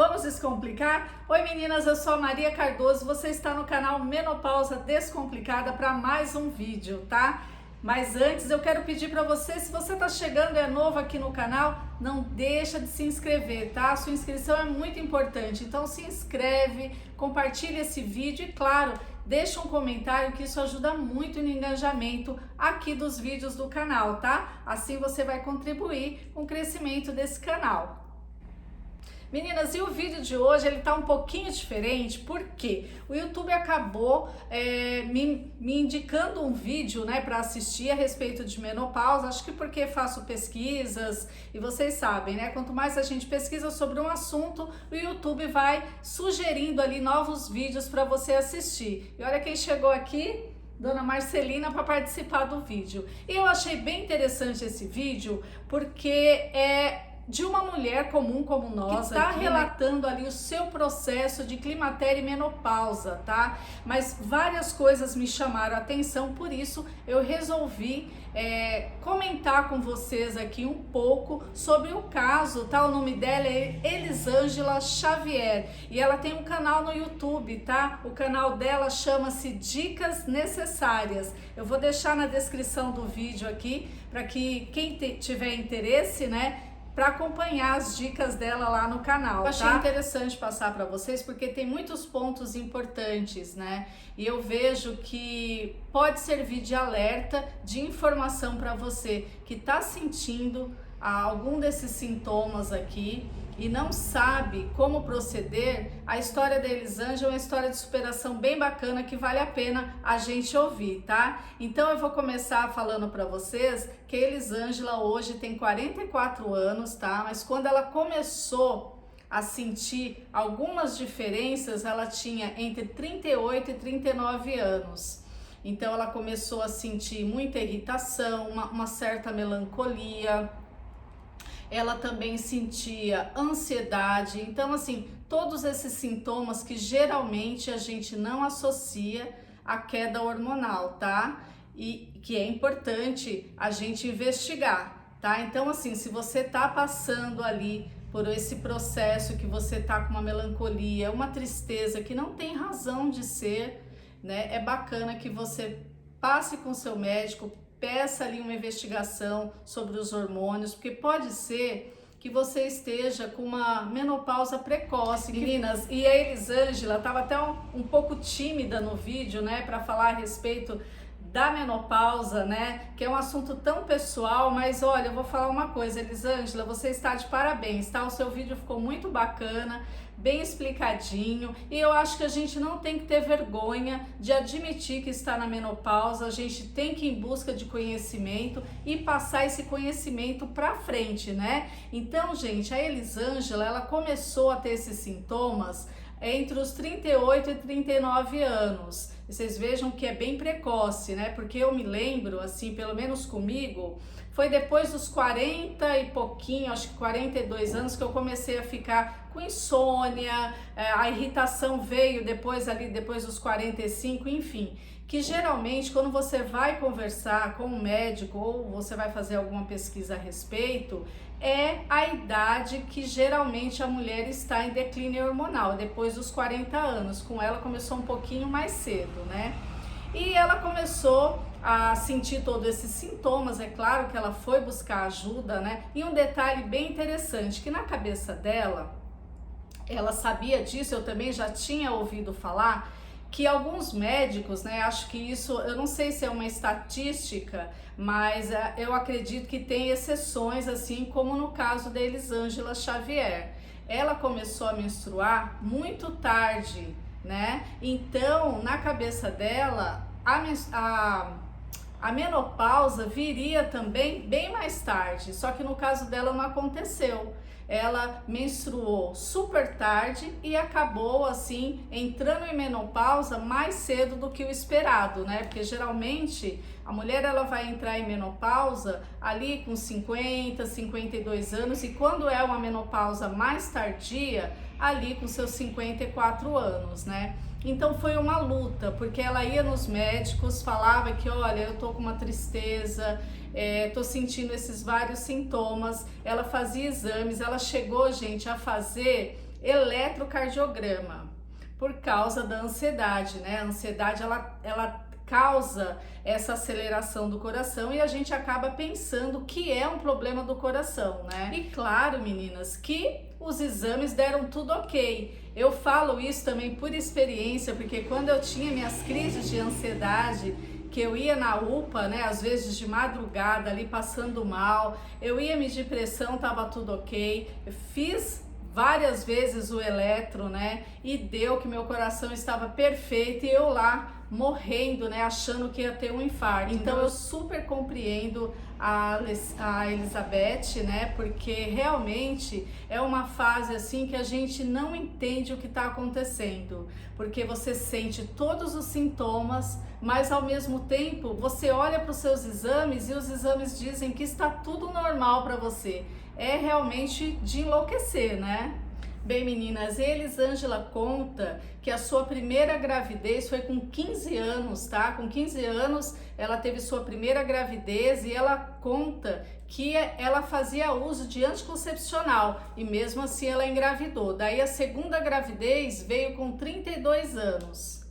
Vamos descomplicar? Oi meninas, eu sou a Maria Cardoso, você está no canal Menopausa Descomplicada para mais um vídeo, tá? Mas antes eu quero pedir para você, se você está chegando e é novo aqui no canal, não deixa de se inscrever, tá? A sua inscrição é muito importante, então se inscreve, compartilha esse vídeo e claro, deixa um comentário que isso ajuda muito no engajamento aqui dos vídeos do canal, tá? Assim você vai contribuir com o crescimento desse canal. Meninas, e o vídeo de hoje ele tá um pouquinho diferente, porque o YouTube acabou me indicando um vídeo, né, para assistir a respeito de menopausa. Acho que porque faço pesquisas e vocês sabem, né, quanto mais a gente pesquisa sobre um assunto, o YouTube vai sugerindo ali novos vídeos para você assistir. E olha quem chegou aqui, Dona Marcelina, para participar do vídeo. E eu achei bem interessante esse vídeo, porque é de uma mulher comum como nós, que está relatando ali o seu processo de climatério e menopausa, tá? Mas várias coisas me chamaram a atenção, por isso eu resolvi comentar com vocês aqui um pouco sobre o caso, tá? O nome dela é Elisângela Xavier e ela tem um canal no YouTube, tá? O canal dela chama-se Dicas Necessárias. Eu vou deixar na descrição do vídeo aqui para que quem tiver interesse, né, para acompanhar as dicas dela lá no canal. Eu achei interessante passar para vocês porque tem muitos pontos importantes, né? E eu vejo que pode servir de alerta, de informação para você que está sentindo algum desses sintomas aqui e não sabe como proceder. A história da Elisângela é uma história de superação bem bacana que vale a pena a gente ouvir, tá? Então eu vou começar falando para vocês que a Elisângela hoje tem 44 anos, tá? Mas quando ela começou a sentir algumas diferenças, ela tinha entre 38 e 39 anos. Então ela começou a sentir muita irritação, uma certa melancolia. Ela também sentia ansiedade, então assim, todos esses sintomas que geralmente a gente não associa à queda hormonal, tá? E que é importante a gente investigar, tá? Então assim, se você tá passando ali por esse processo que você tá com uma melancolia, uma tristeza que não tem razão de ser, né? É bacana que você passe com seu médico, peça ali uma investigação sobre os hormônios, porque pode ser que você esteja com uma menopausa precoce. Meninas, e a Elisângela estava até um pouco tímida no vídeo, né, para falar a respeito da menopausa, né, que é um assunto tão pessoal, mas olha, eu vou falar uma coisa, Elisângela, você está de parabéns, tá? O seu vídeo ficou muito bacana, bem explicadinho, e eu acho que a gente não tem que ter vergonha de admitir que está na menopausa, a gente tem que ir em busca de conhecimento e passar esse conhecimento para frente, né? Então, gente, a Elisângela, ela começou a ter esses sintomas entre os 38 e 39 anos. E vocês vejam que é bem precoce, né? Porque eu me lembro, assim, pelo menos comigo, foi depois dos 40 e pouquinho, acho que 42 anos, que eu comecei a ficar com insônia, a irritação veio depois ali, depois dos 45, enfim. Que geralmente quando você vai conversar com um médico ou você vai fazer alguma pesquisa a respeito, é a idade que geralmente a mulher está em declínio hormonal, depois dos 40 anos. Com ela começou um pouquinho mais cedo, né? E ela começou a sentir todos esses sintomas, é claro que ela foi buscar ajuda, né? E um detalhe bem interessante, que na cabeça dela, ela sabia disso, eu também já tinha ouvido falar, que alguns médicos, né, acho que isso, eu não sei se é uma estatística, mas eu acredito que tem exceções, assim como no caso da Elisângela Xavier. Ela começou a menstruar muito tarde, né? Então, na cabeça dela, a menopausa viria também bem mais tarde, só que no caso dela não aconteceu. Ela menstruou super tarde e acabou assim entrando em menopausa mais cedo do que o esperado, né? Porque geralmente a mulher ela vai entrar em menopausa ali com 50, 52 anos e quando é uma menopausa mais tardia, ali com seus 54 anos, né? Então foi uma luta, porque ela ia nos médicos, falava que olha, eu tô com uma tristeza, tô sentindo esses vários sintomas. Ela fazia exames, ela chegou, gente, a fazer eletrocardiograma, por causa da ansiedade, né? A ansiedade, ela causa essa aceleração do coração e a gente acaba pensando que é um problema do coração, né? E claro, meninas, que os exames deram tudo ok. Eu falo isso também por experiência, porque quando eu tinha minhas crises de ansiedade, que eu ia na UPA, né, às vezes de madrugada ali passando mal, eu ia medir pressão, tava tudo ok, eu fiz várias vezes o eletro, né, e deu que meu coração estava perfeito e eu lá morrendo, né, achando que ia ter um infarto. Então eu super compreendo a Elizabeth, né, porque realmente é uma fase assim que a gente não entende o que está acontecendo, porque você sente todos os sintomas, mas ao mesmo tempo você olha para os seus exames e os exames dizem que está tudo normal para você. É realmente de enlouquecer, né? Bem, meninas, Elisângela conta que a sua primeira gravidez foi com 15 anos, tá? Com 15 anos ela teve sua primeira gravidez e ela conta que ela fazia uso de anticoncepcional e mesmo assim ela engravidou. Daí a segunda gravidez veio com 32 anos.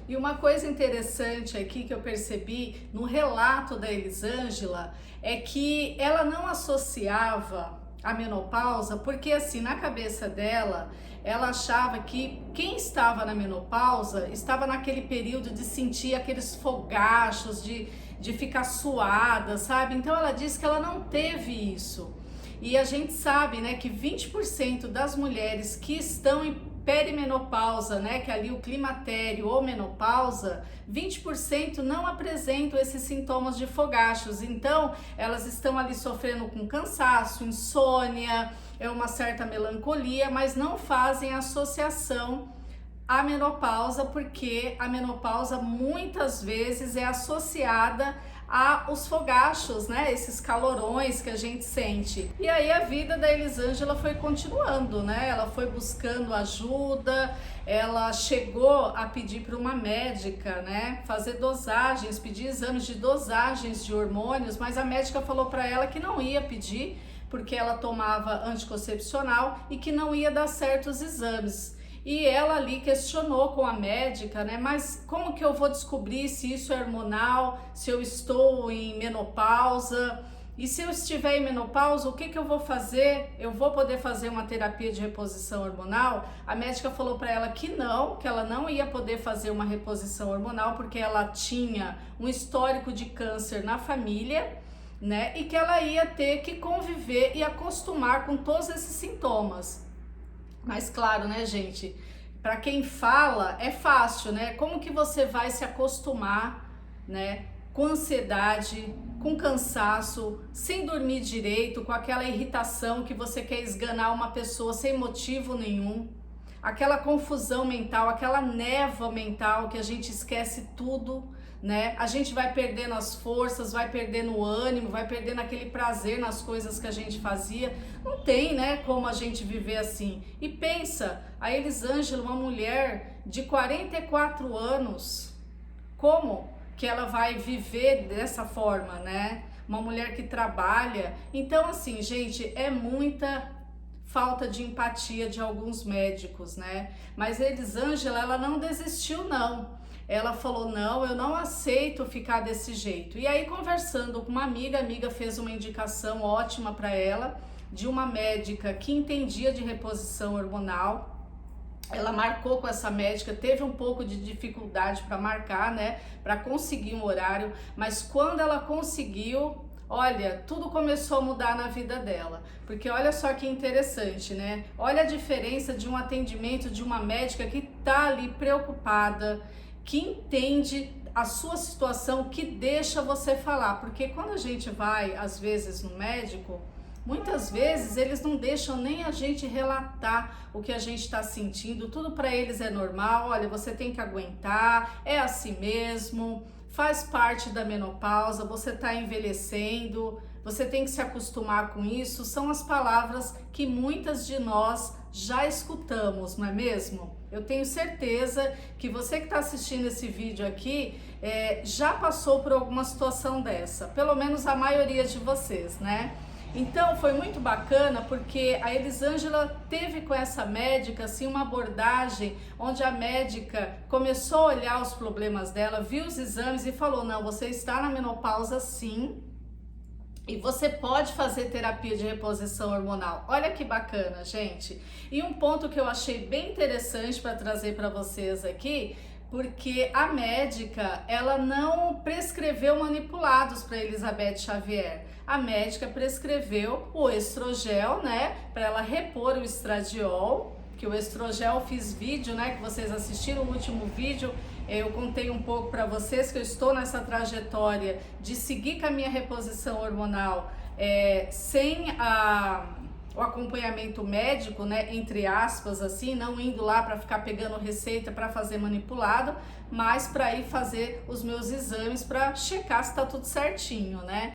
E uma coisa interessante aqui que eu percebi no relato da Elisângela é que ela não associava a menopausa, porque assim, na cabeça dela, ela achava que quem estava na menopausa estava naquele período de sentir aqueles fogachos, de ficar suada, sabe? Então ela disse que ela não teve isso. E a gente sabe, né, que 20% das mulheres que estão em perimenopausa, né, que ali o climatério ou menopausa, 20% não apresentam esses sintomas de fogachos. Então, elas estão ali sofrendo com cansaço, insônia, uma certa melancolia, mas não fazem associação à menopausa, porque a menopausa muitas vezes é associada aos fogachos, né? Esses calorões que a gente sente. E aí a vida da Elisângela foi continuando, né? Ela foi buscando ajuda, ela chegou a pedir para uma médica, né? Fazer dosagens, pedir exames de dosagens de hormônios, mas a médica falou para ela que não ia pedir, porque ela tomava anticoncepcional e que não ia dar certos exames. E ela ali questionou com a médica, né? Mas como que eu vou descobrir se isso é hormonal, se eu estou em menopausa? E se eu estiver em menopausa, o que que eu vou fazer? Eu vou poder fazer uma terapia de reposição hormonal? A médica falou para ela que ela não ia poder fazer uma reposição hormonal porque ela tinha um histórico de câncer na família, né? E que ela ia ter que conviver e acostumar com todos esses sintomas. Mas claro, né, gente, para quem fala é fácil, né? Como que você vai se acostumar, né, com ansiedade, com cansaço, sem dormir direito, com aquela irritação que você quer esganar uma pessoa sem motivo nenhum, aquela confusão mental, aquela névoa mental que a gente esquece tudo, né? A gente vai perdendo as forças, vai perdendo o ânimo, vai perdendo aquele prazer nas coisas que a gente fazia. Não tem, né, como a gente viver assim. E pensa, a Elisângela, uma mulher de 44 anos, como que ela vai viver dessa forma, né? Uma mulher que trabalha. Então, assim, gente, é muita falta de empatia de alguns médicos, né? Mas a Elisângela, ela não desistiu, não. Ela falou, não, eu não aceito ficar desse jeito. E aí, conversando com uma amiga, a amiga fez uma indicação ótima para ela, de uma médica que entendia de reposição hormonal. Ela marcou com essa médica, teve um pouco de dificuldade para marcar, né, para conseguir um horário, mas quando ela conseguiu, olha, tudo começou a mudar na vida dela, porque olha só que interessante, né? Olha a diferença de um atendimento de uma médica que tá ali preocupada, que entende a sua situação, que deixa você falar, porque quando a gente vai, às vezes, no médico, muitas vezes eles não deixam nem a gente relatar o que a gente está sentindo, tudo para eles é normal, olha, você tem que aguentar, é assim mesmo, faz parte da menopausa, você está envelhecendo, você tem que se acostumar com isso, são as palavras que muitas de nós já escutamos, não é mesmo? Eu tenho certeza que você que está assistindo esse vídeo aqui já passou por alguma situação dessa, pelo menos a maioria de vocês, né? Então foi muito bacana porque a Elisângela teve com essa médica assim uma abordagem onde a médica começou a olhar os problemas dela, viu os exames e falou: não, você está na menopausa sim, e você pode fazer terapia de reposição hormonal. Olha que bacana, gente. E um ponto que eu achei bem interessante para trazer para vocês aqui, porque a médica, ela não prescreveu manipulados para Elizabeth Xavier. A médica prescreveu o estrogel, né, para ela repor o estradiol, que o estrogel, fiz vídeo, né, que vocês assistiram o último vídeo, eu contei um pouco para vocês que eu estou nessa trajetória de seguir com a minha reposição hormonal sem o acompanhamento médico, né, entre aspas, assim, não indo lá para ficar pegando receita para fazer manipulado, mas para ir fazer os meus exames para checar se tá tudo certinho, né?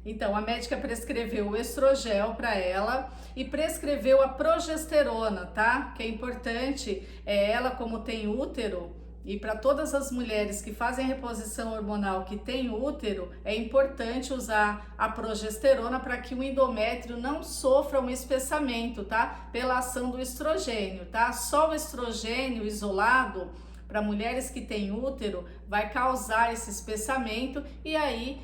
Então, a médica prescreveu o estrogel para ela e prescreveu a progesterona, tá? Que é importante, ela como tem útero, e para todas as mulheres que fazem reposição hormonal que têm útero, é importante usar a progesterona para que o endométrio não sofra um espessamento, tá? Pela ação do estrogênio, tá? Só o estrogênio isolado, para mulheres que têm útero, vai causar esse espessamento e aí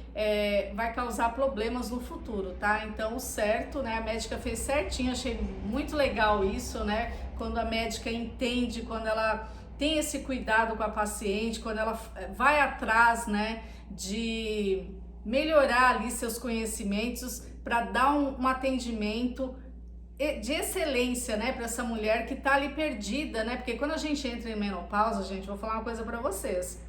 vai causar problemas no futuro, tá? Então, certo, né? A médica fez certinho, achei muito legal isso, né? Quando a médica entende, quando ela tem esse cuidado com a paciente, quando ela vai atrás, né, de melhorar ali seus conhecimentos para dar um atendimento de excelência, né, para essa mulher que tá ali perdida, né? Porque quando a gente entra em menopausa, gente, vou falar uma coisa para vocês.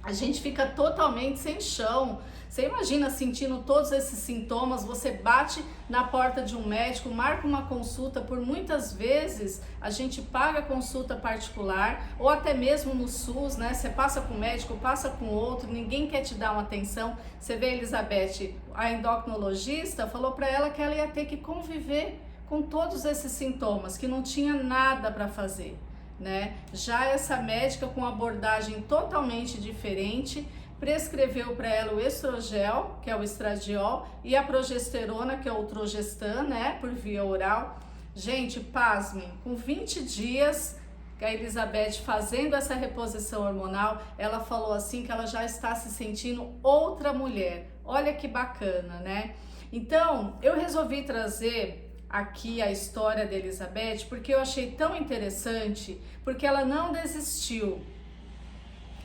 A gente fica totalmente sem chão. Você imagina sentindo todos esses sintomas, você bate na porta de um médico, marca uma consulta, por muitas vezes a gente paga consulta particular ou até mesmo no SUS, né? Você passa com um médico, passa com outro, ninguém quer te dar uma atenção. Você vê a Elizabeth, a endocrinologista, falou para ela que ela ia ter que conviver com todos esses sintomas, que não tinha nada para fazer, né? Já essa médica com abordagem totalmente diferente prescreveu para ela o estrogel, que é o estradiol, e a progesterona, que é o Trogestan, né, por via oral. Gente, pasmem, com 20 dias a Elizabeth fazendo essa reposição hormonal, ela falou assim que ela já está se sentindo outra mulher. Olha que bacana, né? Então, eu resolvi trazer aqui a história da Elizabeth porque eu achei tão interessante, porque ela não desistiu.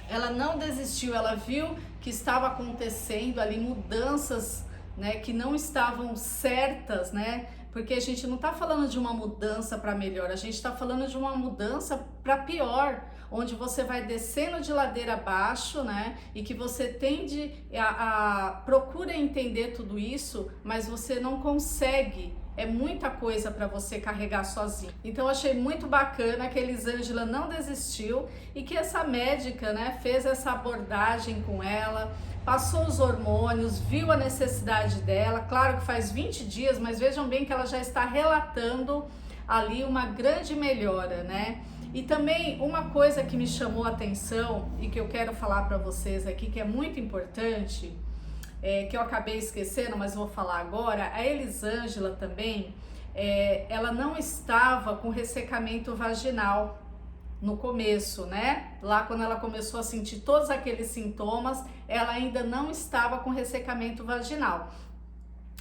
Ela não desistiu, ela viu que estava acontecendo ali mudanças, né, que não estavam certas, né? Porque a gente não está falando de uma mudança para melhor, a gente está falando de uma mudança para pior, onde você vai descendo de ladeira abaixo, né? E que você tende procura entender tudo isso, mas você não consegue. É muita coisa para você carregar sozinho. Então, achei muito bacana que a Elisângela não desistiu e que essa médica, né, fez essa abordagem com ela, passou os hormônios, viu a necessidade dela. Claro que faz 20 dias, mas vejam bem que ela já está relatando ali uma grande melhora, né? E também uma coisa que me chamou a atenção e que eu quero falar para vocês aqui, que é muito importante, que eu acabei esquecendo, mas vou falar agora. A Elisângela também, ela não estava com ressecamento vaginal no começo, né? Lá quando ela começou a sentir todos aqueles sintomas, ela ainda não estava com ressecamento vaginal.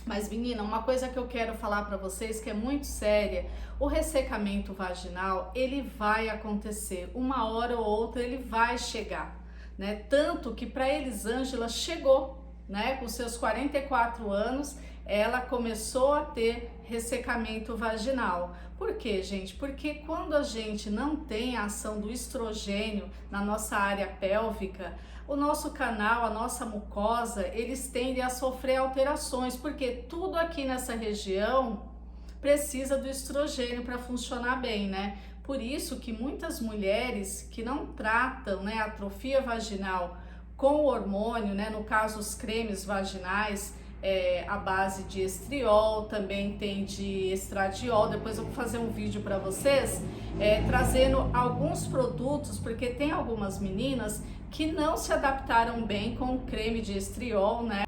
Mas, menina, uma coisa que eu quero falar para vocês que é muito séria, o ressecamento vaginal, ele vai acontecer, uma hora ou outra ele vai chegar, né? Tanto que para Elisângela chegou, né? Com seus 44 anos, ela começou a ter ressecamento vaginal. Por quê, gente? Porque quando a gente não tem a ação do estrogênio na nossa área pélvica, o nosso canal, a nossa mucosa, eles tendem a sofrer alterações, porque tudo aqui nessa região precisa do estrogênio para funcionar bem, né? Por isso que muitas mulheres que não tratam, né, a atrofia vaginal com o hormônio, né, no caso os cremes vaginais, a base de estriol, também tem de estradiol. Depois eu vou fazer um vídeo para vocês trazendo alguns produtos, porque tem algumas meninas que não se adaptaram bem com o creme de estriol, né?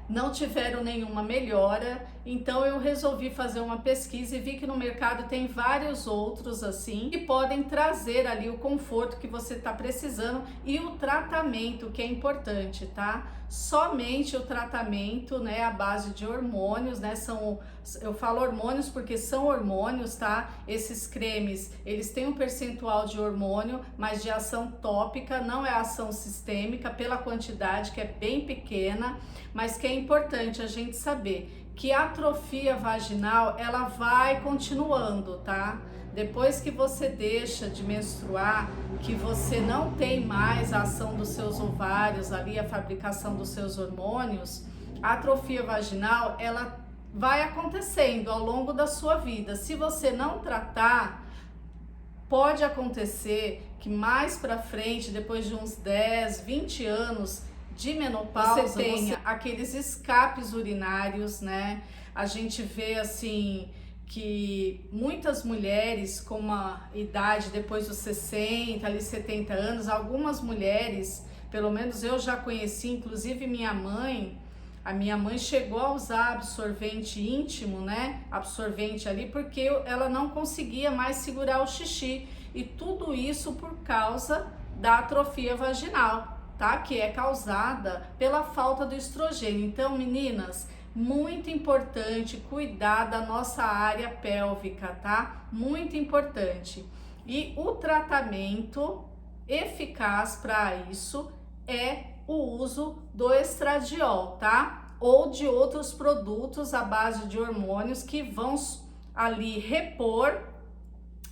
Não tiveram nenhuma melhora Então eu resolvi fazer uma pesquisa e vi que no mercado tem vários outros assim que podem trazer ali o conforto que você está precisando e o tratamento, que é importante, tá? Somente o tratamento, né, à base de hormônios, né? Eu falo hormônios porque são hormônios, tá? Esses cremes, eles têm um percentual de hormônio, mas de ação tópica, não é ação sistêmica, pela quantidade que é bem pequena, mas que é importante a gente saber que a atrofia vaginal, ela vai continuando, tá? Depois que você deixa de menstruar, que você não tem mais a ação dos seus ovários ali, a fabricação dos seus hormônios, a atrofia vaginal, ela vai acontecendo ao longo da sua vida. Se você não tratar, pode acontecer que mais pra frente, depois de uns 10, 20 anos de menopausa, você tenha aqueles escapes urinários, né? A gente vê assim que muitas mulheres com uma idade depois dos 60, ali 70 anos, algumas mulheres, pelo menos eu já conheci, inclusive a minha mãe chegou a usar absorvente íntimo, né? Absorvente ali, porque ela não conseguia mais segurar o xixi. E tudo isso por causa da atrofia vaginal, tá? Que é causada pela falta do estrogênio. Então, meninas, muito importante cuidar da nossa área pélvica, tá? Muito importante. E o tratamento eficaz para isso é o uso do estradiol, tá? Ou de outros produtos à base de hormônios que vão ali repor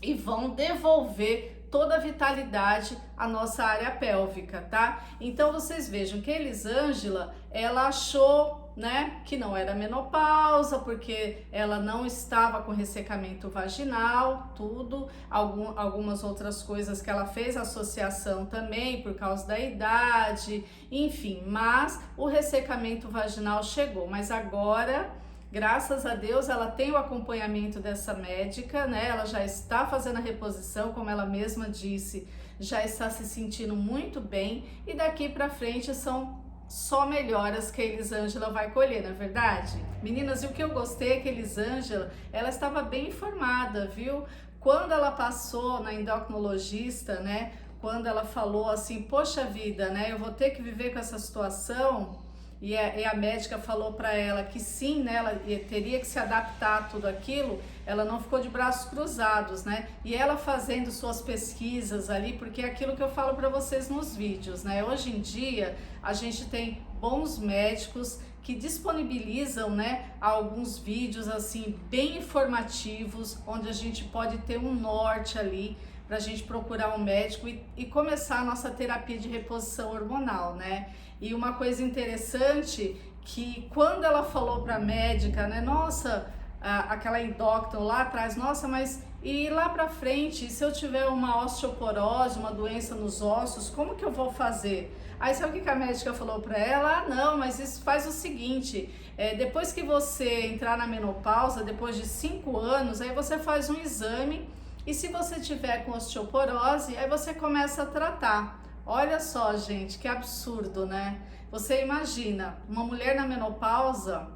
e vão devolver toda a vitalidade à nossa área pélvica, tá? Então vocês vejam que a Elisângela, ela achou, né, que não era menopausa, porque ela não estava com ressecamento vaginal, tudo, algumas outras coisas que ela fez associação também por causa da idade, enfim, mas o ressecamento vaginal chegou, mas agora, graças a Deus, ela tem o acompanhamento dessa médica, né? Ela já está fazendo a reposição, como ela mesma disse, já está se sentindo muito bem e daqui para frente são só melhoras que a Elisângela vai colher, não é verdade? Meninas, e o que eu gostei é que a Elisângela, ela estava bem informada, viu? Quando ela passou na endocrinologista, né? Quando ela falou assim, poxa vida, né? Eu vou ter que viver com essa situação. E a médica falou para ela que sim, né, ela teria que se adaptar a tudo aquilo, ela não ficou de braços cruzados, né? E ela fazendo suas pesquisas ali, porque é aquilo que eu falo para vocês nos vídeos, né? Hoje em dia, a gente tem bons médicos que disponibilizam, né, alguns vídeos assim bem informativos, onde a gente pode ter um norte ali para a gente procurar um médico e começar a nossa terapia de reposição hormonal, né? E uma coisa interessante que quando ela falou para a médica, né, nossa, aquela endócrina lá atrás, nossa, mas e lá para frente, se eu tiver uma osteoporose, uma doença nos ossos, como que eu vou fazer? Aí sabe o que a médica falou para ela? Ah, não, mas isso faz o seguinte, depois que você entrar na menopausa, depois de 5 anos, aí você faz um exame e se você tiver com osteoporose, aí você começa a tratar. Olha só, gente, que absurdo, né? Você imagina, uma mulher na menopausa,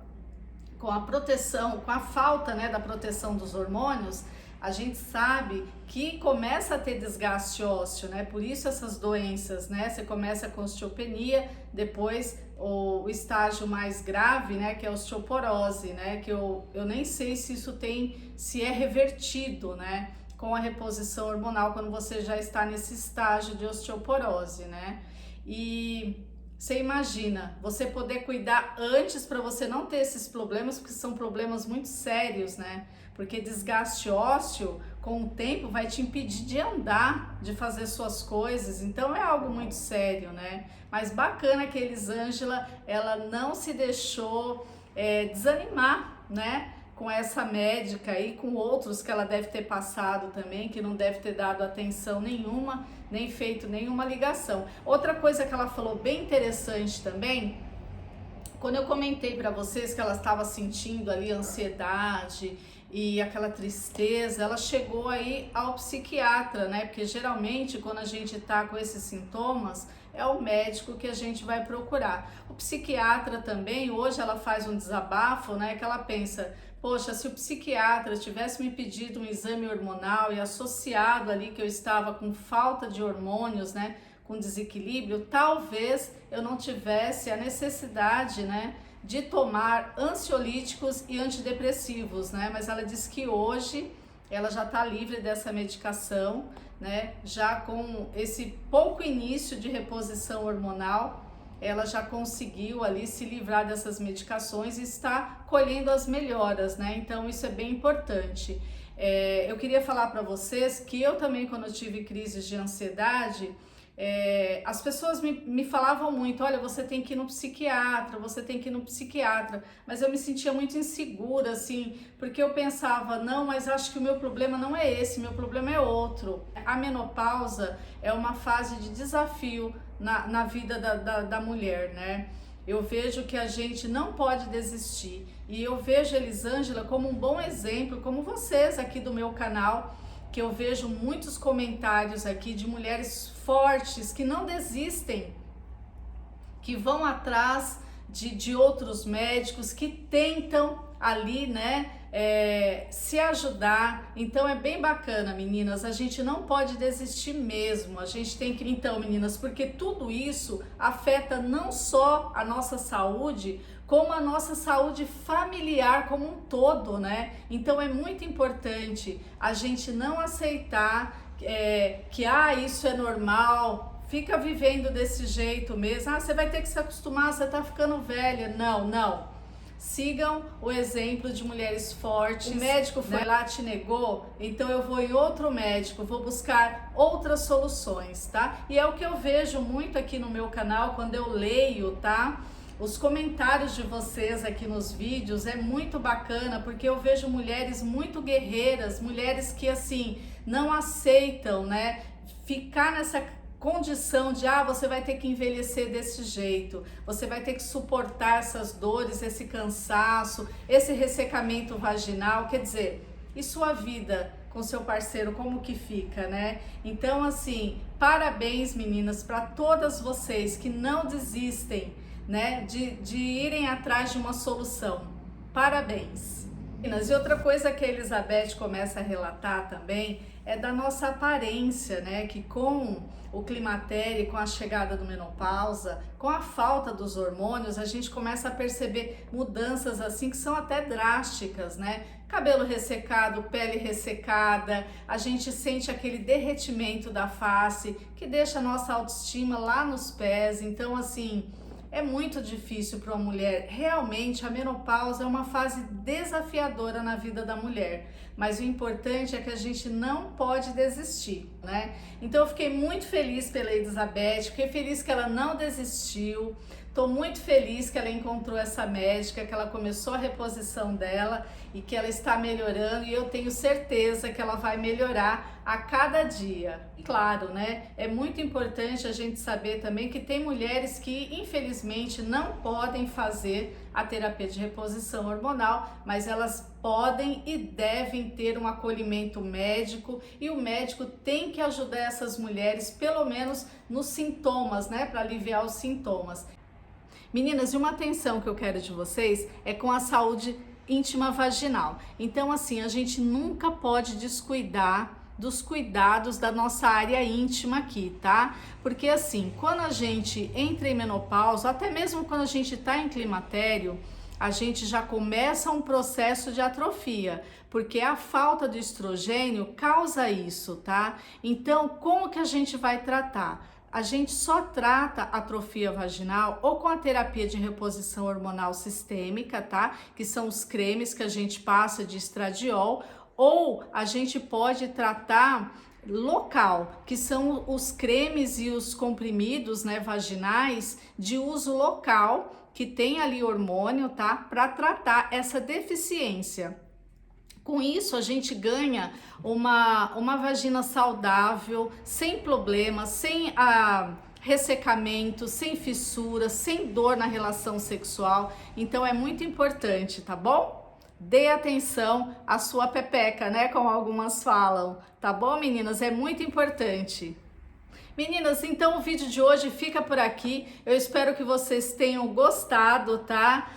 com a proteção, com a falta, né, da proteção dos hormônios, a gente sabe que começa a ter desgaste ósseo, né? Por isso essas doenças, né? Você começa com osteopenia, depois o estágio mais grave, né, que é a osteoporose, né? Que eu nem sei se isso se é revertido, né? Com a reposição hormonal, quando você já está nesse estágio de osteoporose, né? E você imagina, você poder cuidar antes para você não ter esses problemas, porque são problemas muito sérios, né? Porque desgaste ósseo, com o tempo, vai te impedir de andar, de fazer suas coisas, então é algo muito sério, né? Mas bacana que a Elisângela, ela não se deixou desanimar, né? Com essa médica e com outros que ela deve ter passado também, que não deve ter dado atenção nenhuma, nem feito nenhuma ligação. Outra coisa que ela falou bem interessante também, quando eu comentei para vocês que ela estava sentindo ali ansiedade e aquela tristeza, ela chegou aí ao psiquiatra, né? Porque geralmente quando a gente tá com esses sintomas, é o médico que a gente vai procurar. O psiquiatra também, hoje ela faz um desabafo, né, que ela pensa, poxa, se o psiquiatra tivesse me pedido um exame hormonal e associado ali que eu estava com falta de hormônios, né, com desequilíbrio, talvez eu não tivesse a necessidade, né, de tomar ansiolíticos e antidepressivos, né, mas ela diz que hoje ela já está livre dessa medicação, né, já com esse pouco início de reposição hormonal, ela já conseguiu ali se livrar dessas medicações e está colhendo as melhoras, né? Então isso é bem importante. Eu queria falar para vocês que eu também, quando eu tive crises de ansiedade, as pessoas me falavam muito, olha, você tem que ir no psiquiatra, você tem que ir no psiquiatra, mas eu me sentia muito insegura, assim, porque eu pensava, não, mas acho que o meu problema não é esse, meu problema é outro. A menopausa é uma fase de desafio na vida da mulher, né? Eu vejo que a gente não pode desistir, e eu vejo a Elisângela como um bom exemplo, como vocês aqui do meu canal, que eu vejo muitos comentários aqui de mulheres fortes que não desistem, que vão atrás de outros médicos, que tentam ali, né, se ajudar. Então é bem bacana, meninas, a gente não pode desistir mesmo, a gente tem que, então, meninas, porque tudo isso afeta não só a nossa saúde, como a nossa saúde familiar como um todo, né? Então é muito importante a gente não aceitar que isso é normal, fica vivendo desse jeito mesmo, você vai ter que se acostumar, você tá ficando velha. Não. Sigam o exemplo de mulheres fortes. O médico foi lá, te negou, então eu vou em outro médico, vou buscar outras soluções, tá? E é o que eu vejo muito aqui no meu canal, quando eu leio, tá? Os comentários de vocês aqui nos vídeos é muito bacana, porque eu vejo mulheres muito guerreiras, mulheres que assim não aceitam, né, ficar nessa condição de você vai ter que envelhecer desse jeito, você vai ter que suportar essas dores, esse cansaço, esse ressecamento vaginal, quer dizer, e sua vida com seu parceiro, como que fica, né? Então assim, parabéns, meninas, para todas vocês que não desistem, né, de irem atrás de uma solução. Parabéns. E outra coisa que a Elizabeth começa a relatar também é da nossa aparência, né, que com o climatério, com a chegada do menopausa, com a falta dos hormônios, a gente começa a perceber mudanças assim que são até drásticas, né? Cabelo ressecado, pele ressecada, a gente sente aquele derretimento da face que deixa a nossa autoestima lá nos pés. Então assim, é muito difícil para uma mulher. Realmente a menopausa é uma fase desafiadora na vida da mulher, mas o importante é que a gente não pode desistir, né? Então eu fiquei muito feliz pela Elizabeth, fiquei feliz que ela não desistiu. Tô muito feliz que ela encontrou essa médica, que ela começou a reposição dela e que ela está melhorando, e eu tenho certeza que ela vai melhorar a cada dia. E claro, né, é muito importante a gente saber também que tem mulheres que infelizmente não podem fazer a terapia de reposição hormonal, mas elas podem e devem ter um acolhimento médico, e o médico tem que ajudar essas mulheres pelo menos nos sintomas, né, para aliviar os sintomas. Meninas, e uma atenção que eu quero de vocês é com a saúde íntima vaginal. Então, assim, a gente nunca pode descuidar dos cuidados da nossa área íntima aqui, tá? Porque assim, quando a gente entra em menopausa, até mesmo quando a gente tá em climatério, a gente já começa um processo de atrofia, porque a falta de estrogênio causa isso, tá? Então, como que a gente vai tratar? A gente só trata atrofia vaginal ou com a terapia de reposição hormonal sistêmica, tá? Que são os cremes que a gente passa de estradiol, ou a gente pode tratar local, que são os cremes e os comprimidos, né, vaginais de uso local, que tem ali hormônio, tá? Para tratar essa deficiência. Com isso, a gente ganha uma vagina saudável, sem problemas, sem ressecamento, sem fissura, sem dor na relação sexual. Então é muito importante, tá bom? Dê atenção à sua pepeca, né? Como algumas falam, tá bom, meninas? É muito importante. Meninas, então o vídeo de hoje fica por aqui. Eu espero que vocês tenham gostado, tá?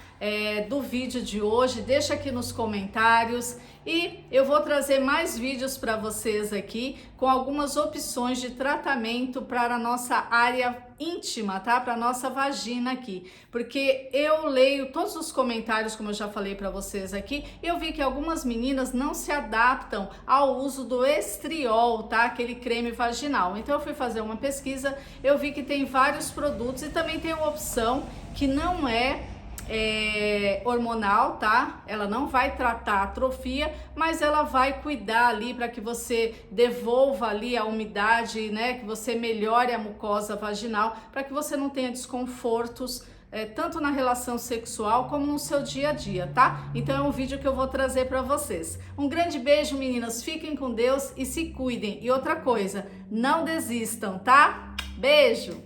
Do vídeo de hoje. Deixa aqui nos comentários e eu vou trazer mais vídeos para vocês aqui com algumas opções de tratamento para a nossa área íntima, tá? Para nossa vagina aqui, porque eu leio todos os comentários, como eu já falei para vocês aqui, e eu vi que algumas meninas não se adaptam ao uso do estriol, tá? Aquele creme vaginal. Então eu fui fazer uma pesquisa, eu vi que tem vários produtos e também tem uma opção que não é hormonal, tá? Ela não vai tratar a atrofia, mas ela vai cuidar ali para que você devolva ali a umidade, né? Que você melhore a mucosa vaginal, para que você não tenha desconfortos tanto na relação sexual como no seu dia a dia, tá? Então é um vídeo que eu vou trazer para vocês. Um grande beijo, meninas, fiquem com Deus e se cuidem. E outra coisa, não desistam, tá? Beijo!